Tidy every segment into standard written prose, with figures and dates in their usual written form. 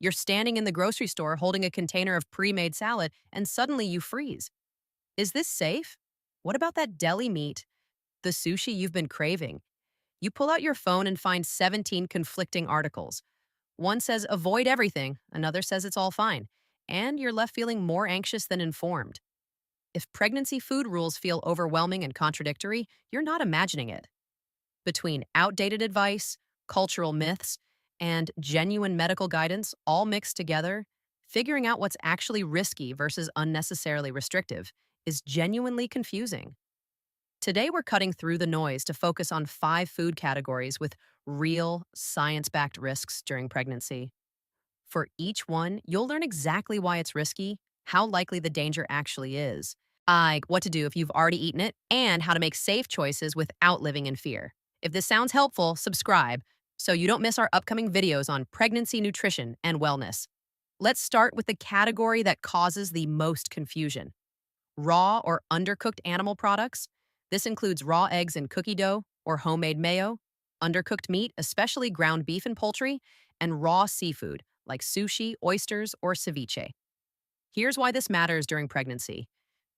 You're standing in the grocery store holding a container of pre-made salad and suddenly you freeze. Is this safe? What about that deli meat, the sushi you've been craving? You pull out your phone and find 17 conflicting articles. One says avoid everything, another says it's all fine, and you're left feeling more anxious than informed. If pregnancy food rules feel overwhelming and contradictory, you're not imagining it. Between outdated advice, cultural myths, and genuine medical guidance all mixed together, figuring out what's actually risky versus unnecessarily restrictive is genuinely confusing. Today, we're cutting through the noise to focus on 5 food categories with real, science backed risks during pregnancy. For each one, you'll learn exactly why it's risky, how likely the danger actually is, like what to do if you've already eaten it, and how to make safe choices without living in fear. If this sounds helpful, subscribe so you don't miss our upcoming videos on pregnancy nutrition and wellness. Let's start with the category that causes the most confusion: raw or undercooked animal products. This includes raw eggs and cookie dough or homemade mayo, undercooked meat, especially ground beef and poultry, and raw seafood like sushi, oysters, or ceviche. Here's why this matters during pregnancy.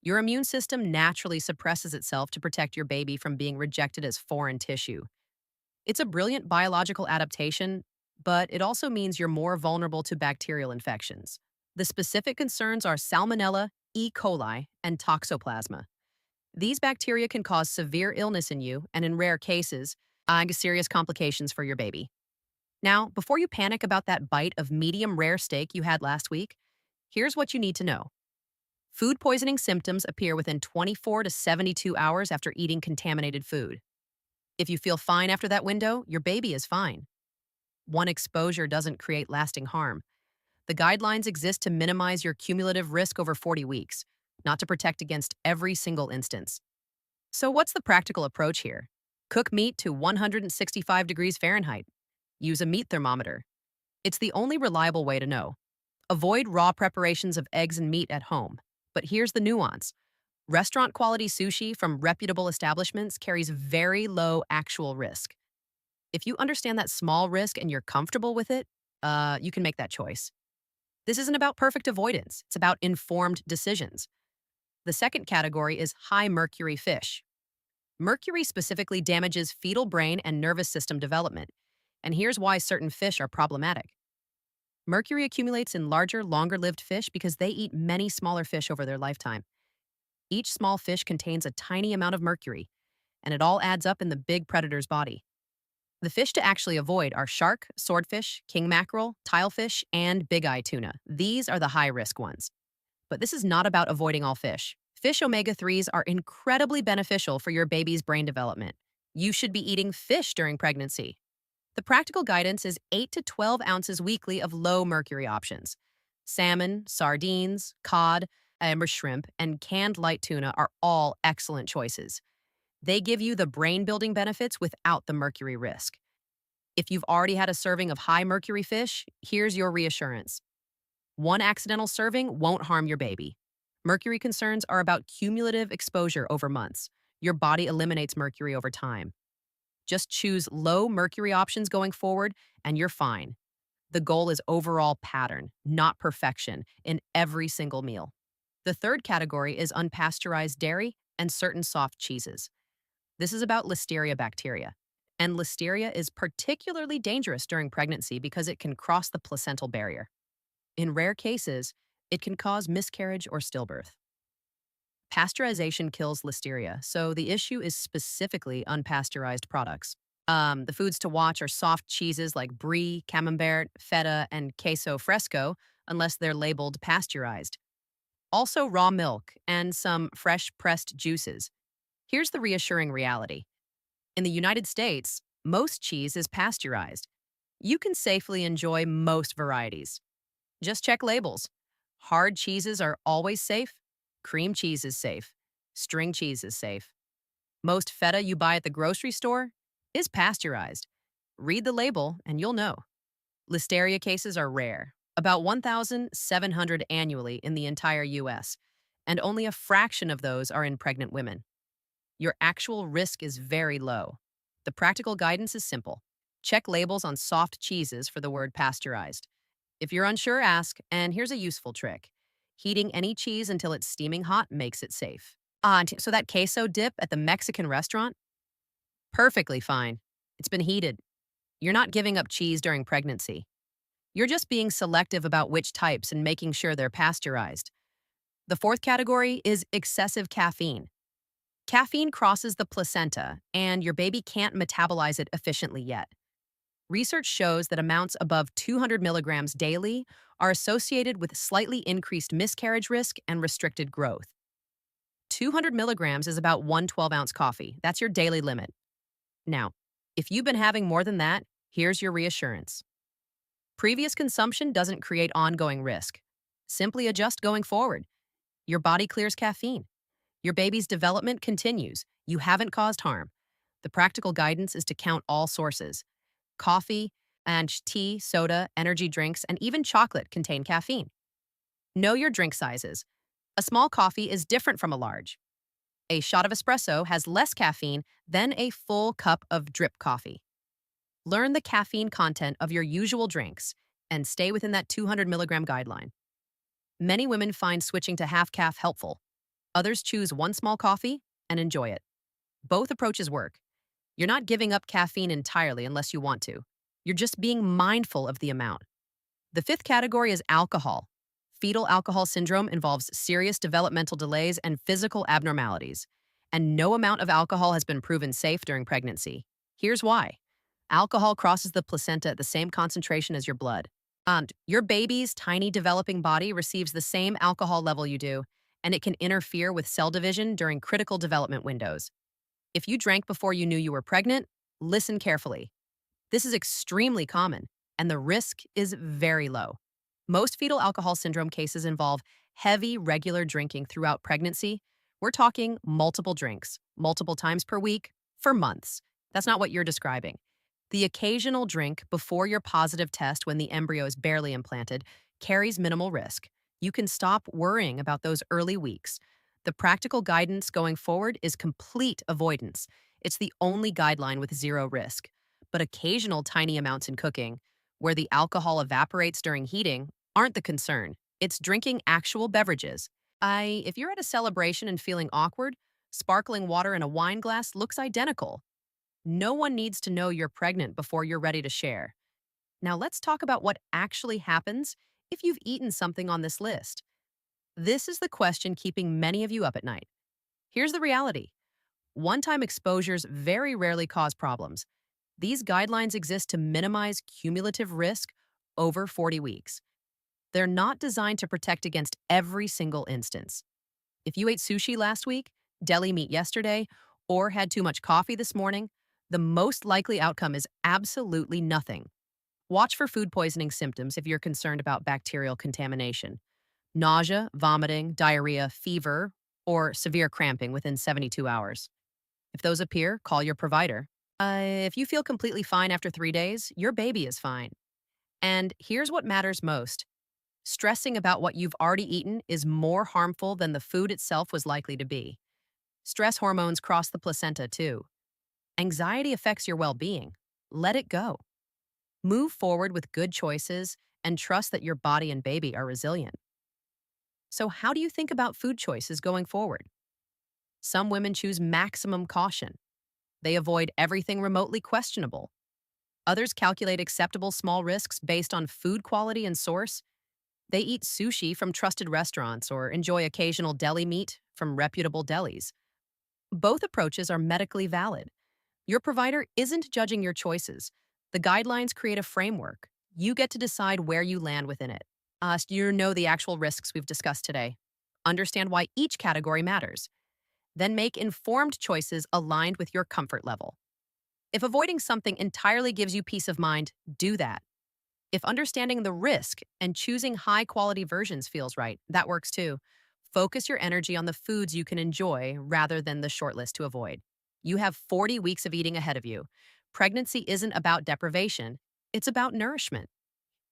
Your immune system naturally suppresses itself to protect your baby from being rejected as foreign tissue. It's a brilliant biological adaptation, but it also means you're more vulnerable to bacterial infections. The specific concerns are Salmonella, E. coli, and Toxoplasma. These bacteria can cause severe illness in you and, in rare cases, serious complications for your baby. Now, before you panic about that bite of medium rare steak you had last week, here's what you need to know. Food poisoning symptoms appear within 24 to 72 hours after eating contaminated food. If you feel fine after that window, your baby is fine. One exposure doesn't create lasting harm. The guidelines exist to minimize your cumulative risk over 40 weeks, not to protect against every single instance. So what's the practical approach here? Cook meat to 165 degrees Fahrenheit. Use a meat thermometer. It's the only reliable way to know. Avoid raw preparations of eggs and meat at home. But here's the nuance. Restaurant quality sushi from reputable establishments carries very low actual risk. If you understand that small risk and you're comfortable with it, you can make that choice. This isn't about perfect avoidance, it's about informed decisions. The second category is high mercury fish. Mercury specifically damages fetal brain and nervous system development, and here's why certain fish are problematic. Mercury accumulates in larger, longer-lived fish because they eat many smaller fish over their lifetime. Each small fish contains a tiny amount of mercury, and it all adds up in the big predator's body. The fish to actually avoid are shark, swordfish, king mackerel, tilefish, and big-eye tuna. These are the high-risk ones. But this is not about avoiding all fish. Fish omega-3s are incredibly beneficial for your baby's brain development. You should be eating fish during pregnancy. The practical guidance is 8 to 12 ounces weekly of low mercury options. Salmon, sardines, cod, amber shrimp, and canned light tuna are all excellent choices. They give you the brain-building benefits without the mercury risk. If you've already had a serving of high mercury fish, here's your reassurance. One accidental serving won't harm your baby. Mercury concerns are about cumulative exposure over months. Your body eliminates mercury over time. Just choose low mercury options going forward, and you're fine. The goal is overall pattern, not perfection, in every single meal. The third category is unpasteurized dairy and certain soft cheeses. This is about Listeria bacteria. And Listeria is particularly dangerous during pregnancy because it can cross the placental barrier. In rare cases, it can cause miscarriage or stillbirth. Pasteurization kills Listeria, so the issue is specifically unpasteurized products. The foods to watch are soft cheeses like brie, camembert, feta, and queso fresco, unless they're labeled pasteurized. Also, raw milk and some fresh pressed juices. Here's the reassuring reality. In the United States, most cheese is pasteurized. You can safely enjoy most varieties. Just check labels. Hard cheeses are always safe. Cream cheese is safe. String cheese is safe. Most feta you buy at the grocery store is pasteurized. Read the label and you'll know. Listeria cases are rare, about 1,700 annually in the entire US, and only a fraction of those are in pregnant women. Your actual risk is very low. The practical guidance is simple. Check labels on soft cheeses for the word pasteurized. If you're unsure, ask, and here's a useful trick. Heating any cheese until it's steaming hot makes it safe. So that queso dip at the Mexican restaurant? Perfectly fine. It's been heated. You're not giving up cheese during pregnancy. You're just being selective about which types and making sure they're pasteurized. The fourth category is excessive caffeine. Caffeine crosses the placenta, and your baby can't metabolize it efficiently yet. Research shows that amounts above 200 milligrams daily are associated with slightly increased miscarriage risk and restricted growth. 200 milligrams is about one 12-ounce coffee. That's your daily limit. Now, if you've been having more than that, here's your reassurance. Previous consumption doesn't create ongoing risk. Simply adjust going forward. Your body clears caffeine. Your baby's development continues. You haven't caused harm. The practical guidance is to count all sources. Coffee and tea, soda, energy drinks, and even chocolate contain caffeine. Know your drink sizes. A small coffee is different from a large. A shot of espresso has less caffeine than a full cup of drip coffee. Learn the caffeine content of your usual drinks and stay within that 200 milligram guideline. Many women find switching to half calf helpful. Others choose one small coffee and enjoy it. Both approaches work. You're not giving up caffeine entirely unless you want to. You're just being mindful of the amount. The fifth category is alcohol. Fetal alcohol syndrome involves serious developmental delays and physical abnormalities, and no amount of alcohol has been proven safe during pregnancy. Here's why. Alcohol crosses the placenta at the same concentration as your blood. And your baby's tiny developing body receives the same alcohol level you do, and it can interfere with cell division during critical development windows. If you drank before you knew you were pregnant, listen carefully. This is extremely common, and the risk is very low. Most fetal alcohol syndrome cases involve heavy, regular drinking throughout pregnancy. We're talking multiple drinks, multiple times per week, for months. That's not what you're describing. The occasional drink before your positive test when the embryo is barely implanted carries minimal risk. You can stop worrying about those early weeks. The practical guidance going forward is complete avoidance. It's the only guideline with zero risk. But occasional tiny amounts in cooking, where the alcohol evaporates during heating, aren't the concern. It's drinking actual beverages. If you're at a celebration and feeling awkward, sparkling water in a wine glass looks identical. No one needs to know you're pregnant before you're ready to share. Now let's talk about what actually happens if you've eaten something on this list. This is the question keeping many of you up at night. Here's the reality. One-time exposures very rarely cause problems. These guidelines exist to minimize cumulative risk over 40 weeks. They're not designed to protect against every single instance. If you ate sushi last week, deli meat yesterday, or had too much coffee this morning, the most likely outcome is absolutely nothing. Watch for food poisoning symptoms if you're concerned about bacterial contamination. Nausea, vomiting, diarrhea, fever, or severe cramping within 72 hours. If those appear, call your provider. If you feel completely fine after 3 days, your baby is fine. And here's what matters most. Stressing about what you've already eaten is more harmful than the food itself was likely to be. Stress hormones cross the placenta too. Anxiety affects your well-being. Let it go. Move forward with good choices and trust that your body and baby are resilient. So how do you think about food choices going forward? Some women choose maximum caution. They avoid everything remotely questionable. Others calculate acceptable small risks based on food quality and source. They eat sushi from trusted restaurants or enjoy occasional deli meat from reputable delis. Both approaches are medically valid. Your provider isn't judging your choices. The guidelines create a framework. You get to decide where you land within it. You know the actual risks we've discussed today. Understand why each category matters. Then make informed choices aligned with your comfort level. If avoiding something entirely gives you peace of mind, do that. If understanding the risk and choosing high-quality versions feels right, that works too. Focus your energy on the foods you can enjoy rather than the short list to avoid. You have 40 weeks of eating ahead of you. Pregnancy isn't about deprivation, it's about nourishment.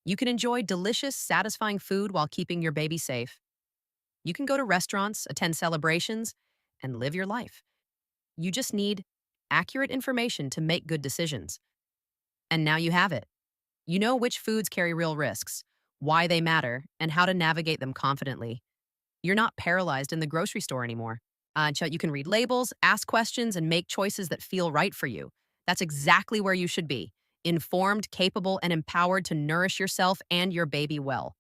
You can enjoy delicious, satisfying food while keeping your baby safe. You can go to restaurants, attend celebrations, and live your life. You just need accurate information to make good decisions. And now you have it. You know which foods carry real risks, why they matter, and how to navigate them confidently. You're not paralyzed in the grocery store anymore. So you can read labels, ask questions, and make choices that feel right for you. That's exactly where you should be, informed, capable, and empowered to nourish yourself and your baby well.